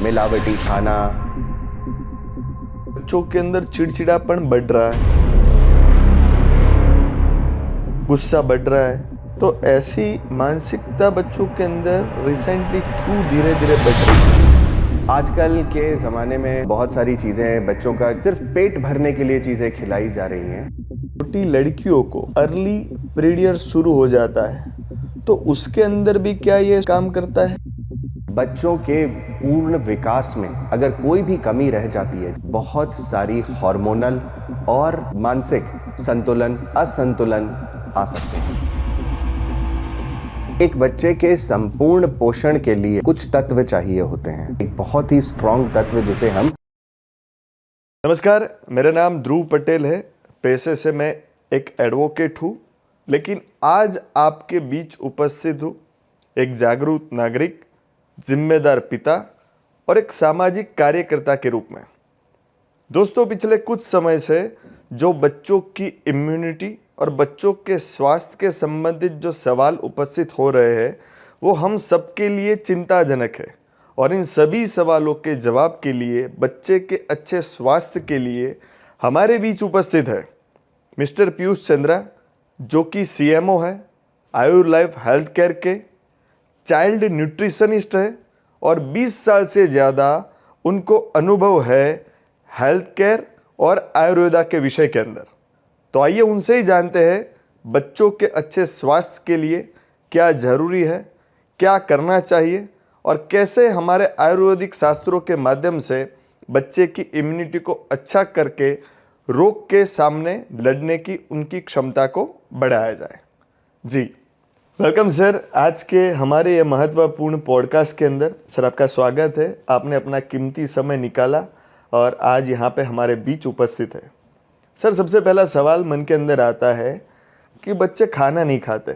मिलावटी खाना। बच्चों के अंदर चिड़चिड़ापन बढ़ रहा है, गुस्सा बढ़ रहा है। तो ऐसी मानसिकता बच्चों के अंदर रिसेंटली क्यों धीरे धीरे बढ़ रही है? आजकल के ज़माने में बहुत सारी चीज़ें बच्चों का सिर्फ पेट भरने के लिए चीज़ें खिलाई जा रही हैं। छोटी लड़कियों को अर्ली पीरियड शुरू हो जाता है, तो उसके अंदर भी क्या ये काम करता है? बच्चों के पूर्ण विकास में अगर कोई भी कमी रह जाती है, बहुत सारी हार्मोनल और मानसिक संतुलन असंतुलन आ सकते हैं। एक बच्चे के संपूर्ण पोषण के लिए कुछ तत्व चाहिए होते हैं, एक बहुत ही स्ट्रॉन्ग तत्व जिसे हम। नमस्कार, मेरा नाम ध्रुव पटेल है। पेशे से मैं एक एडवोकेट हूँ, लेकिन आज आपके बीच उपस्थित हूँ एक जागरूक नागरिक, जिम्मेदार पिता और एक सामाजिक कार्यकर्ता के रूप में। दोस्तों, पिछले कुछ समय से जो बच्चों की इम्यूनिटी और बच्चों के स्वास्थ्य के संबंधित जो सवाल उपस्थित हो रहे हैं, वो हम सबके लिए चिंताजनक है। और इन सभी सवालों के जवाब के लिए, बच्चे के अच्छे स्वास्थ्य के लिए हमारे बीच उपस्थित है मिस्टर पीयूष चंद्रा, जो कि CMO है, आयुर लाइफ हेल्थ केयर के चाइल्ड न्यूट्रिशनिस्ट है और 20 साल से ज़्यादा उनको अनुभव है हेल्थ केयर और आयुर्वेदा के विषय के अंदर। तो आइए उनसे ही जानते हैं बच्चों के अच्छे स्वास्थ्य के लिए क्या ज़रूरी है, क्या करना चाहिए और कैसे हमारे आयुर्वेदिक शास्त्रों के माध्यम से बच्चे की इम्यूनिटी को अच्छा करके रोग के सामने लड़ने की उनकी क्षमता को बढ़ाया जाए। जी, वेलकम सर। आज के हमारे ये महत्वपूर्ण पॉडकास्ट के अंदर सर आपका स्वागत है। आपने अपना कीमती समय निकाला और आज यहाँ पे हमारे बीच उपस्थित है। सर, सबसे पहला सवाल मन के अंदर आता है कि बच्चे खाना नहीं खाते,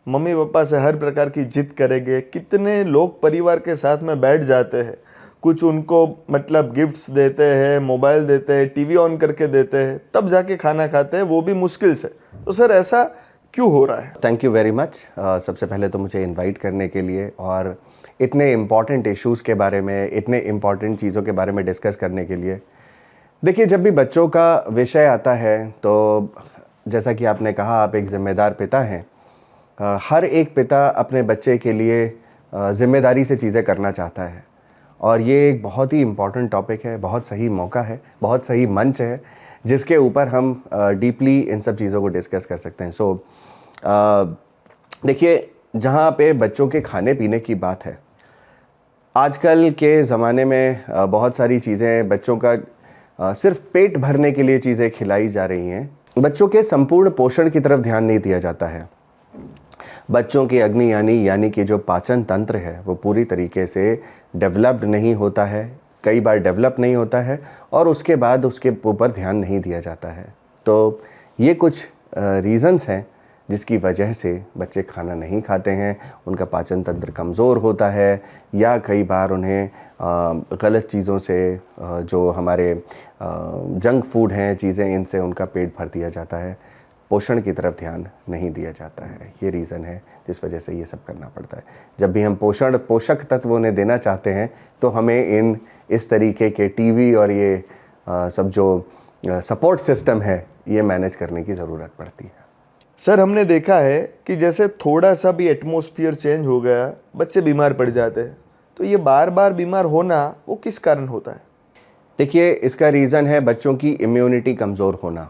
मम्मी पापा से हर प्रकार की जिद करेंगे। कितने लोग परिवार के साथ में बैठ जाते हैं, कुछ उनको मतलब गिफ्ट्स देते हैं, मोबाइल देते हैं, टीवी ऑन करके देते हैं, तब जाके खाना खाते हैं, वो भी मुश्किल से। तो सर, ऐसा क्यों हो रहा है? Thank you very much. सबसे पहले तो मुझे इनवाइट करने के लिए और इतने इम्पॉर्टेंट इश्यूज़ के बारे में, इतने इम्पॉर्टेंट चीज़ों के बारे में डिस्कस करने के लिए। देखिए, जब भी बच्चों का विषय आता है तो जैसा कि आपने कहा, आप एक ज़िम्मेदार पिता हैं। हर एक पिता अपने बच्चे के लिए ज़िम्मेदारी से चीज़ें करना चाहता है और ये एक बहुत ही इम्पॉर्टेंट टॉपिक है, बहुत सही मौका है, बहुत सही मंच है जिसके ऊपर हम डीपली इन सब चीज़ों को डिस्कस कर सकते हैं। सो देखिए, जहाँ पे बच्चों के खाने पीने की बात है, आजकल के ज़माने में बहुत सारी चीज़ें बच्चों का सिर्फ पेट भरने के लिए चीज़ें खिलाई जा रही हैं। बच्चों के संपूर्ण पोषण की तरफ ध्यान नहीं दिया जाता है। बच्चों की अग्नि यानी कि जो पाचन तंत्र है, वो पूरी तरीके से डेवलप्ड नहीं होता है, कई बार डेवलप नहीं होता है और उसके बाद उसके ऊपर ध्यान नहीं दिया जाता है। तो ये कुछ रीज़न्स हैं जिसकी वजह से बच्चे खाना नहीं खाते हैं, उनका पाचन तंत्र कमज़ोर होता है या कई बार उन्हें गलत चीज़ों से, जो हमारे जंक फूड हैं चीज़ें, इनसे उनका पेट भर दिया जाता है, पोषण की तरफ ध्यान नहीं दिया जाता है। ये रीज़न है जिस वजह से ये सब करना पड़ता है। जब भी हम पोषक तत्व उन्हें देना चाहते हैं तो हमें इस तरीके के टीवी और ये सब जो सपोर्ट सिस्टम है, ये मैनेज करने की ज़रूरत पड़ती है। सर, हमने देखा है कि जैसे थोड़ा सा भी एटमॉस्फेयर चेंज हो गया, बच्चे बीमार पड़ जाते हैं। तो ये बार बार बीमार होना वो किस कारण होता है? देखिए, इसका रीज़न है बच्चों की इम्यूनिटी कमज़ोर होना।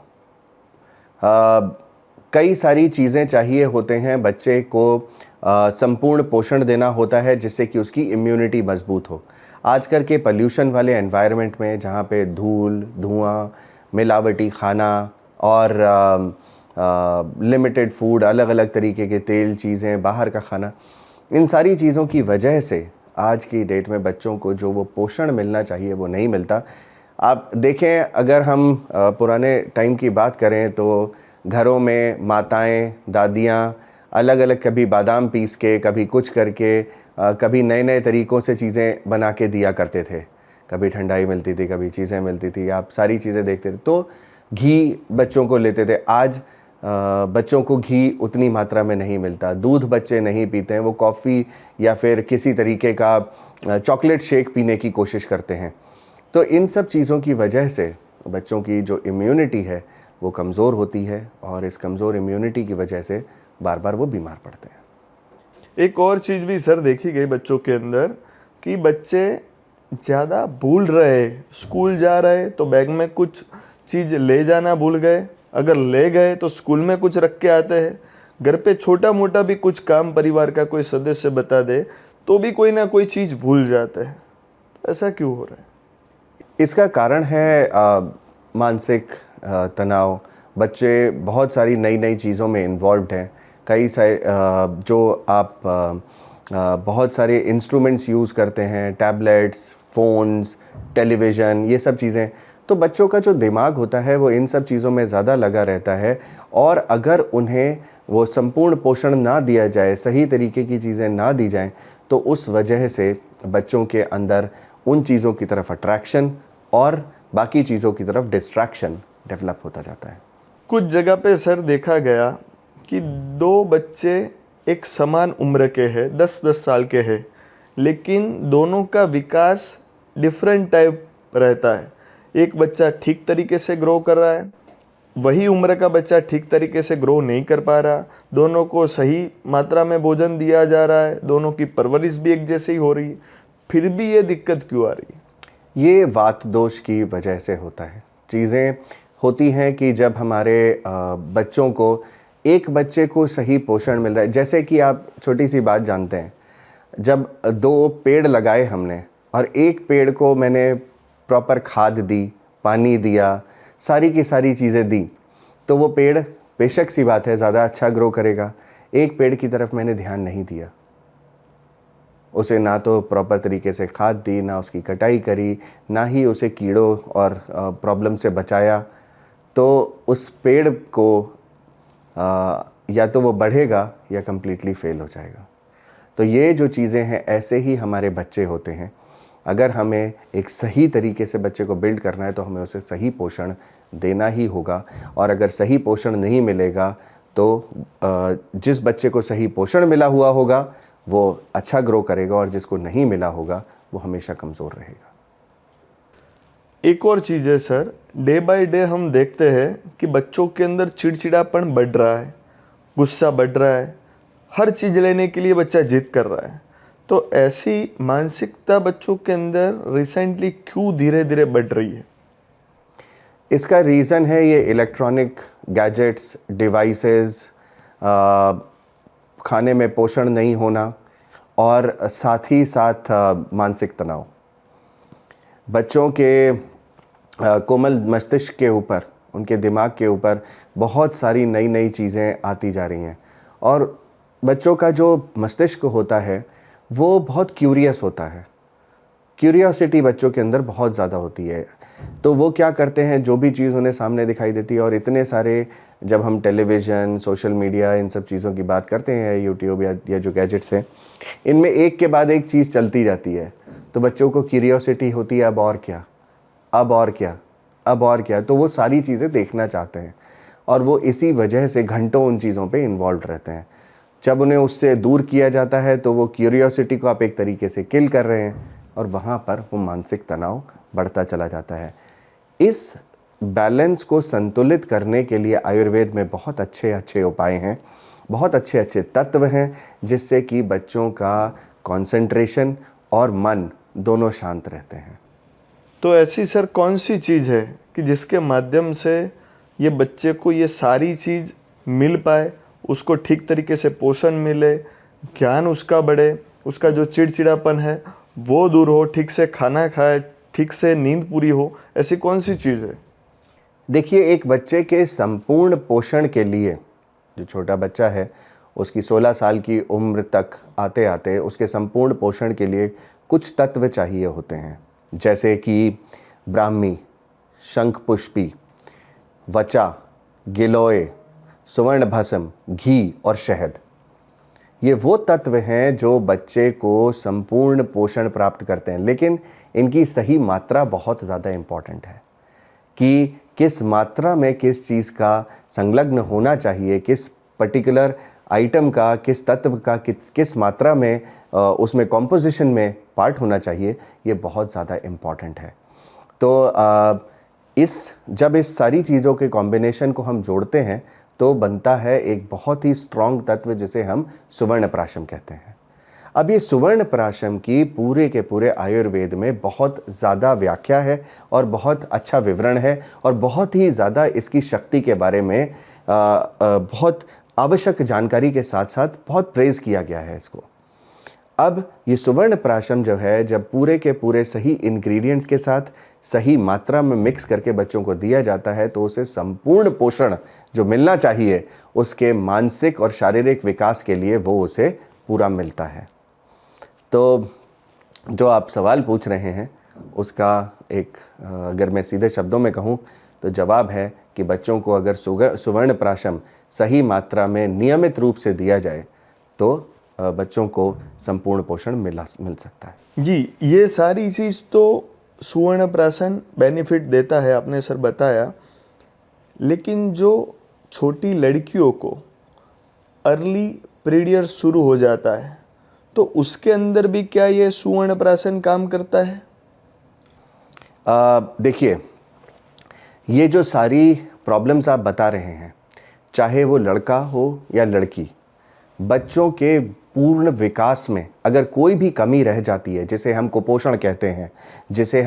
कई सारी चीज़ें चाहिए होते हैं बच्चे को, संपूर्ण पोषण देना होता है जिससे कि उसकी इम्यूनिटी मजबूत हो। आजकल के पोल्यूशन वाले एनवायरनमेंट में, जहाँ पे धूल, धुआं, मिलावटी खाना और लिमिटेड फूड, अलग अलग तरीके के तेल चीज़ें, बाहर का खाना, इन सारी चीज़ों की वजह से आज की डेट में बच्चों को जो वो पोषण मिलना चाहिए वो नहीं मिलता। आप देखें, अगर हम पुराने टाइम की बात करें तो घरों में माताएं, दादियाँ अलग अलग, कभी बादाम पीस के, कभी कुछ करके, कभी नए नए तरीक़ों से चीज़ें बना के दिया करते थे। कभी ठंडाई मिलती थी, कभी चीज़ें मिलती थी, आप सारी चीज़ें देखते थे। तो घी बच्चों को लेते थे। आज बच्चों को घी उतनी मात्रा में नहीं मिलता, दूध बच्चे नहीं पीते हैं, वो कॉफ़ी या फिर किसी तरीके का चॉकलेट शेक पीने की कोशिश करते हैं। तो इन सब चीज़ों की वजह से बच्चों की जो इम्यूनिटी है वो कमज़ोर होती है और इस कमज़ोर इम्यूनिटी की वजह से बार बार वो बीमार पड़ते हैं। एक और चीज़ भी सर देखी गई बच्चों के अंदर कि बच्चे ज़्यादा भूल रहे, स्कूल जा रहे तो बैग में कुछ चीज़ ले जाना भूल गए, अगर ले गए तो स्कूल में कुछ रख के आते हैं, घर पे छोटा मोटा भी कुछ काम परिवार का कोई सदस्य बता दे तो भी कोई ना कोई चीज़ भूल जाते हैं। ऐसा क्यों हो रहा है? इसका कारण है मानसिक तनाव। बच्चे बहुत सारी नई नई चीज़ों में इन्वॉल्व्ड हैं। कई सारे जो आप बहुत सारे इंस्ट्रूमेंट्स यूज़ करते हैं, टैबलेट्स, फ़ोन्स, टेलीविज़न, ये सब चीज़ें। तो बच्चों का जो दिमाग होता है वो इन सब चीज़ों में ज़्यादा लगा रहता है और अगर उन्हें वो संपूर्ण पोषण ना दिया जाए, सही तरीके की चीज़ें ना दी जाएं, तो उस वजह से बच्चों के अंदर उन चीज़ों की तरफ अट्रैक्शन और बाकी चीज़ों की तरफ डिस्ट्रैक्शन डेवलप होता जाता है। कुछ जगह पे सर देखा गया कि दो बच्चे एक समान उम्र के हैं, 10-10 साल के हैं, लेकिन दोनों का विकास डिफरेंट टाइप रहता है। एक बच्चा ठीक तरीके से ग्रो कर रहा है, वही उम्र का बच्चा ठीक तरीके से ग्रो नहीं कर पा रहा। दोनों को सही मात्रा में भोजन दिया जा रहा है, दोनों की परवरिश भी एक जैसी हो रही है, फिर भी ये दिक्कत क्यों आ रही है? ये वात दोष की वजह से होता है। चीज़ें होती हैं कि जब हमारे बच्चों को, एक बच्चे को सही पोषण मिल रहा है, जैसे कि आप छोटी सी बात जानते हैं, जब 2 पेड़ लगाए हमने और एक पेड़ को मैंने प्रॉपर खाद दी, पानी दिया, सारी की सारी चीज़ें दी, तो वो पेड़ बेशक सी बात है ज़्यादा अच्छा ग्रो करेगा। एक पेड़ की तरफ मैंने ध्यान नहीं दिया, उसे ना तो प्रॉपर तरीके से खाद दी, ना उसकी कटाई करी, ना ही उसे कीड़ों और प्रॉब्लम से बचाया, तो उस पेड़ को या तो वो बढ़ेगा या कम्प्लीटली फेल हो जाएगा। तो ये जो चीज़ें हैं, ऐसे ही हमारे बच्चे होते हैं। अगर हमें एक सही तरीके से बच्चे को बिल्ड करना है तो हमें उसे सही पोषण देना ही होगा और अगर सही पोषण नहीं मिलेगा तो जिस बच्चे को सही पोषण मिला हुआ होगा वो अच्छा ग्रो करेगा और जिसको नहीं मिला होगा वो हमेशा कमज़ोर रहेगा। एक और चीज़ है सर, डे बाय डे हम देखते हैं कि बच्चों के अंदर चिड़चिड़ापन बढ़ रहा है, गुस्सा बढ़ रहा है, हर चीज़ लेने के लिए बच्चा जिद कर रहा है। तो ऐसी मानसिकता बच्चों के अंदर रिसेंटली क्यों धीरे धीरे बढ़ रही है? इसका रीज़न है ये इलेक्ट्रॉनिक गैजेट्स, डिवाइसेस, खाने में पोषण नहीं होना और साथ ही साथ मानसिक तनाव। बच्चों के कोमल मस्तिष्क के ऊपर, उनके दिमाग के ऊपर बहुत सारी नई नई चीज़ें आती जा रही हैं और बच्चों का जो मस्तिष्क होता है वो बहुत क्यूरियस होता है। क्यूरियोसिटी बच्चों के अंदर बहुत ज़्यादा होती है, तो वो क्या करते हैं, जो भी चीज़ उन्हें सामने दिखाई देती है, और इतने सारे, जब हम टेलीविज़न, सोशल मीडिया, इन सब चीज़ों की बात करते हैं, यूट्यूब या जो गैजेट्स हैं, इनमें एक के बाद एक चीज़ चलती जाती है, तो बच्चों को क्यूरियोसिटी होती है, अब और क्या, अब और क्या, अब और क्या, तो वो सारी चीज़ें देखना चाहते हैं और वो इसी वजह से घंटों उन चीज़ों पे इन्वॉल्व रहते हैं। जब उन्हें उससे दूर किया जाता है तो वो क्यूरियोसिटी को आप एक तरीके से किल कर रहे हैं और वहाँ पर वो मानसिक तनाव बढ़ता चला जाता है। इस बैलेंस को संतुलित करने के लिए आयुर्वेद में बहुत अच्छे अच्छे उपाय हैं, बहुत अच्छे अच्छे तत्व हैं, जिससे कि बच्चों का कंसंट्रेशन और मन दोनों शांत रहते हैं। तो ऐसी सर कौन सी चीज़ है कि जिसके माध्यम से ये बच्चे को ये सारी चीज़ मिल पाए, उसको ठीक तरीके से पोषण मिले, ज्ञान उसका बढ़े, उसका जो चिड़चिड़ापन है वो दूर हो, ठीक से खाना खाए, ठीक से नींद पूरी हो, ऐसी कौन सी चीज़ है? देखिए, एक बच्चे के संपूर्ण पोषण के लिए, जो छोटा बच्चा है उसकी 16 साल की उम्र तक आते आते उसके संपूर्ण पोषण के लिए कुछ तत्व चाहिए होते हैं, जैसे कि ब्राह्मी, शंखपुष्पी, वचा, गिलोय, सुवर्ण भस्म, घी और शहद। ये वो तत्व हैं जो बच्चे को संपूर्ण पोषण प्राप्त करते हैं, लेकिन इनकी सही मात्रा बहुत ज़्यादा इम्पॉर्टेंट है कि किस मात्रा में किस चीज़ का संलग्न होना चाहिए, किस पर्टिकुलर आइटम का, किस तत्व का किस मात्रा में उसमें कॉम्पोजिशन में पार्ट होना चाहिए, ये बहुत ज़्यादा इम्पॉर्टेंट है। तो जब इस सारी चीज़ों के कॉम्बिनेशन को हम जोड़ते हैं तो बनता है एक बहुत ही स्ट्रॉन्ग तत्व जिसे हम सुवर्ण प्राशम कहते हैं। अब ये सुवर्ण प्राशम की पूरे के पूरे आयुर्वेद में बहुत ज़्यादा व्याख्या है और बहुत अच्छा विवरण है और बहुत ही ज़्यादा इसकी शक्ति के बारे में बहुत आवश्यक जानकारी के साथ साथ बहुत प्रेज़ किया गया है इसको। अब ये सुवर्ण प्राशम जो है, जब पूरे के पूरे सही इंग्रेडिएंट्स के साथ सही मात्रा में मिक्स करके बच्चों को दिया जाता है तो उसे संपूर्ण पोषण जो मिलना चाहिए उसके मानसिक और शारीरिक विकास के लिए वो उसे पूरा मिलता है। तो जो आप सवाल पूछ रहे हैं उसका एक अगर मैं सीधे शब्दों में कहूँ तो जवाब है कि बच्चों को अगर सुवर्ण प्राशम सही मात्रा में नियमित रूप से दिया जाए तो बच्चों को संपूर्ण पोषण मिल सकता है। जी, ये सारी चीज़ तो सुवर्ण प्राशन बेनिफिट देता है, आपने सर बताया, लेकिन जो छोटी लड़कियों को अर्ली पीरियड शुरू हो जाता है तो उसके अंदर भी क्या ये सुवर्ण प्राशन काम करता है? देखिए, ये जो सारी प्रॉब्लम्स आप बता रहे हैं, चाहे वो लड़का हो या लड़की, बच्चों के पूर्ण विकास में अगर कोई भी कमी रह जाती है, जिसे हम कुपोषण कहते हैं, जिसे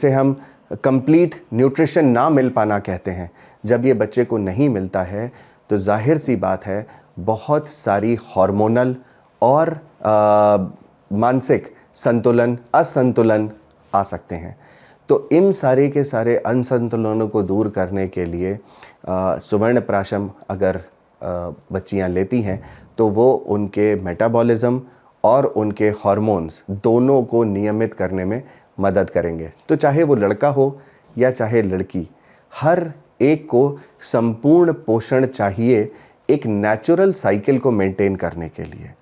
हम कंप्लीट न्यूट्रिशन ना मिल पाना कहते हैं, जब ये बच्चे को नहीं मिलता है तो जाहिर सी बात है बहुत सारी हार्मोनल और मानसिक असंतुलन आ सकते हैं। तो इन सारे के सारे असंतुलनों को दूर करने के लिए सुवर्ण प्राशम अगर बच्चियां लेती हैं तो वो उनके मेटाबॉलिज्म और उनके हार्मोन्स दोनों को नियमित करने में मदद करेंगे। तो चाहे वो लड़का हो या चाहे लड़की, हर एक को संपूर्ण पोषण चाहिए एक नेचुरल साइकिल को मेंटेन करने के लिए।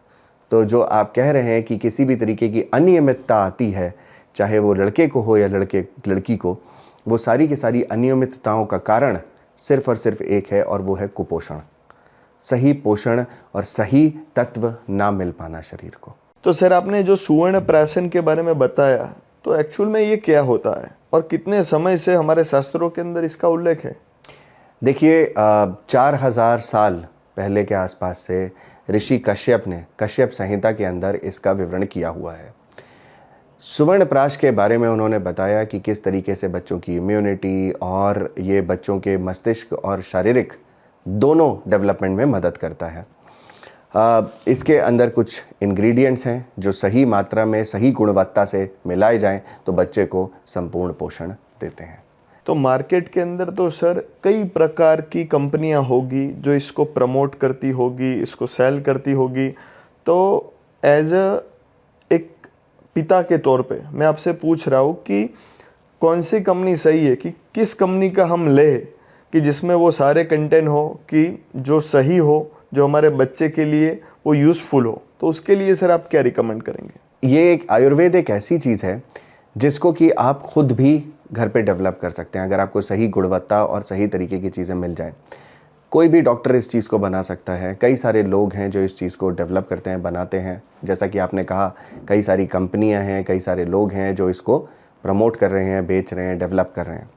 तो जो आप कह रहे हैं कि किसी भी तरीके की अनियमितता आती है, चाहे वो लड़के को हो या लड़की को, वो सारी की सारी अनियमितताओं का कारण सिर्फ और सिर्फ एक है और वो है कुपोषण। सही पोषण और सही तत्व ना मिल पाना शरीर को। तो सर, आपने जो सुवर्ण प्राशन के बारे में बताया, तो एक्चुअल में ये क्या होता है और कितने समय से हमारे शास्त्रों के अंदर इसका उल्लेख है? देखिए, 4000 साल पहले के आसपास से ऋषि कश्यप ने कश्यप संहिता के अंदर इसका विवरण किया हुआ है। सुवर्ण प्राश के बारे में उन्होंने बताया कि किस तरीके से बच्चों की इम्यूनिटी और ये बच्चों के मस्तिष्क और शारीरिक दोनों डेवलपमेंट में मदद करता है। इसके अंदर कुछ इंग्रेडिएंट्स हैं जो सही मात्रा में सही गुणवत्ता से मिलाए जाएं तो बच्चे को संपूर्ण पोषण देते हैं। तो मार्केट के अंदर तो सर कई प्रकार की कंपनियां होगी जो इसको प्रमोट करती होगी, इसको सेल करती होगी। तो एज एक पिता के तौर पे मैं आपसे पूछ रहा हूँ कि कौन सी कंपनी सही है, कि किस कंपनी का हम ले कि जिसमें वो सारे कंटेंट हो कि जो सही हो, जो हमारे बच्चे के लिए वो यूज़फुल हो। तो उसके लिए सर आप क्या रिकमेंड करेंगे? ये एक आयुर्वेद एक ऐसी चीज़ है जिसको कि आप खुद भी घर पे डेवलप कर सकते हैं अगर आपको सही गुणवत्ता और सही तरीके की चीज़ें मिल जाएं। कोई भी डॉक्टर इस चीज़ को बना सकता है। कई सारे लोग हैं जो इस चीज़ को डेवलप करते हैं, बनाते हैं। जैसा कि आपने कहा, कई सारी कंपनियां हैं, कई सारे लोग हैं जो इसको प्रमोट कर रहे हैं, बेच रहे हैं, डेवलप कर रहे हैं।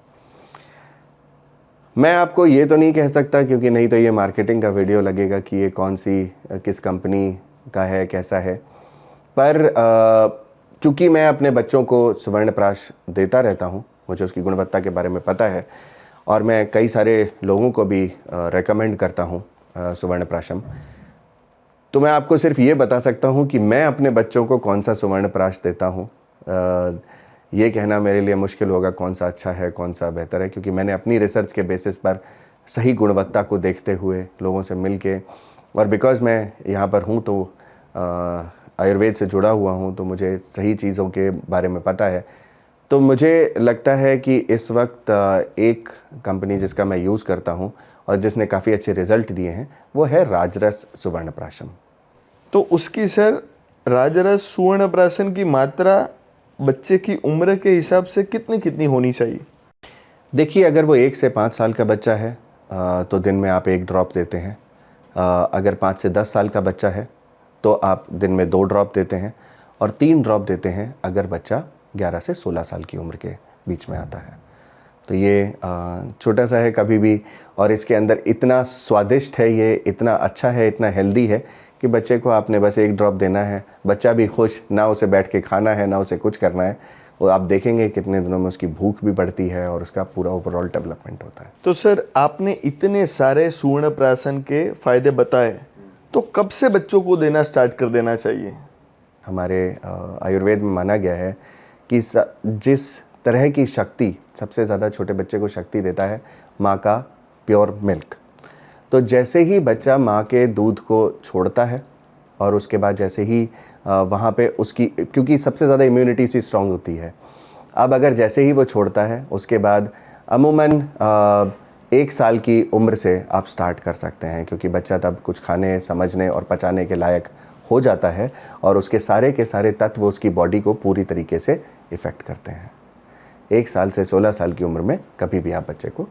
मैं आपको ये तो नहीं कह सकता क्योंकि नहीं तो ये मार्केटिंग का वीडियो लगेगा कि ये कौन सी किस कंपनी का है, कैसा है। पर क्योंकि मैं अपने बच्चों को सुवर्ण प्राश देता रहता हूँ, मुझे उसकी गुणवत्ता के बारे में पता है और मैं कई सारे लोगों को भी रेकमेंड करता हूँ सुवर्ण प्राशम। तो मैं आपको सिर्फ ये बता सकता हूँ कि मैं अपने बच्चों को कौन सा सुवर्ण प्राश देता हूँ। ये कहना मेरे लिए मुश्किल होगा कौन सा अच्छा है, कौन सा बेहतर है, क्योंकि मैंने अपनी रिसर्च के बेसिस पर सही गुणवत्ता को देखते हुए लोगों से मिल के, और बिकॉज़ मैं यहाँ पर हूँ तो आयुर्वेद से जुड़ा हुआ हूँ तो मुझे सही चीज़ों के बारे में पता है। तो मुझे लगता है कि इस वक्त एक कंपनी जिसका मैं यूज़ करता हूँ और जिसने काफ़ी अच्छे रिज़ल्ट दिए हैं वो है राजरस सुवर्ण प्राशन। तो उसकी सर राजरस सुवर्ण प्राशन की मात्रा बच्चे की उम्र के हिसाब से कितनी कितनी होनी चाहिए? देखिए, अगर वो 1 से 5 साल का बच्चा है तो दिन में आप 1 ड्रॉप देते हैं। अगर 5 से 10 साल का बच्चा है तो आप दिन में 2 ड्रॉप देते हैं और 3 ड्रॉप देते हैं अगर बच्चा 11 से 16 साल की उम्र के बीच में आता है। तो ये छोटा सा है कभी भी, और इसके अंदर इतना स्वादिष्ट है, ये इतना अच्छा है, इतना हेल्दी है कि बच्चे को आपने बस 1 ड्रॉप देना है, बच्चा भी खुश, ना उसे बैठ के खाना है ना उसे कुछ करना है। वो आप देखेंगे कितने दिनों में उसकी भूख भी बढ़ती है और उसका पूरा ओवरऑल डेवलपमेंट होता है। तो सर, आपने इतने सारे सुवर्ण प्राशन के फायदे बताए, तो कब से बच्चों को देना स्टार्ट कर देना चाहिए? हमारे आयुर्वेद में माना गया है कि जिस तरह की शक्ति सबसे ज़्यादा छोटे बच्चे को शक्ति देता है, माँ का प्योर मिल्क। तो जैसे ही बच्चा माँ के दूध को छोड़ता है और उसके बाद जैसे ही वहाँ पे उसकी, क्योंकि सबसे ज़्यादा इम्यूनिटी उसकी स्ट्रांग होती है, अब अगर जैसे ही वो छोड़ता है उसके बाद अमूमन 1 साल की उम्र से आप स्टार्ट कर सकते हैं, क्योंकि बच्चा तब कुछ खाने, समझने और पचाने के लायक हो जाता है और उसके सारे के सारे तत्व उसकी बॉडी को पूरी तरीके से इफ़ेक्ट करते हैं। 1 साल से 16 साल की उम्र में कभी भी आप बच्चे को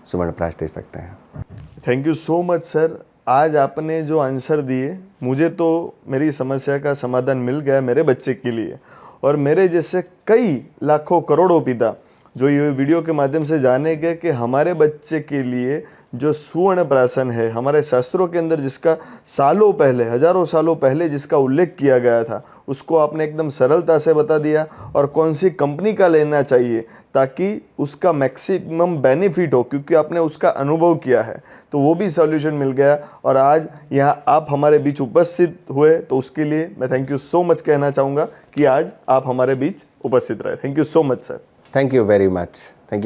सुवर्णप्राश दे सकते हैं। Thank you so much sir. आज आपने जो आंसर दिए, मुझे तो मेरी समस्या का समाधान मिल गया मेरे बच्चे के लिए, और मेरे जैसे कई लाखों करोड़ों पिता जो ये वीडियो के माध्यम से जाने गए कि हमारे बच्चे के लिए जो सुवर्ण प्राशन है, हमारे शास्त्रों के अंदर जिसका सालों पहले, हजारों सालों पहले जिसका उल्लेख किया गया था, उसको आपने एकदम सरलता से बता दिया, और कौन सी कंपनी का लेना चाहिए ताकि उसका मैक्सिमम बेनिफिट हो, क्योंकि आपने उसका अनुभव किया है, तो वो भी सॉल्यूशन मिल गया। और आज यहाँ आप हमारे बीच उपस्थित हुए, तो उसके लिए मैं थैंक यू सो मच कहना चाहूँगा कि आज आप हमारे बीच उपस्थित रहे। Thank you so much sir. Thank you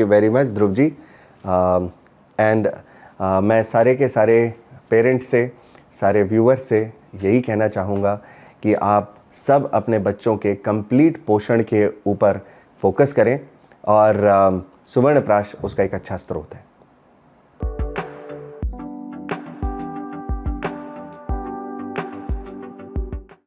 very much Dhruv ji. And मैं सारे के सारे पेरेंट्स से, सारे व्यूअर्स से यही कहना चाहूँगा कि आप सब अपने बच्चों के कंप्लीट पोषण के ऊपर फोकस करें, और सुवर्णप्राश उसका एक अच्छा स्रोत है।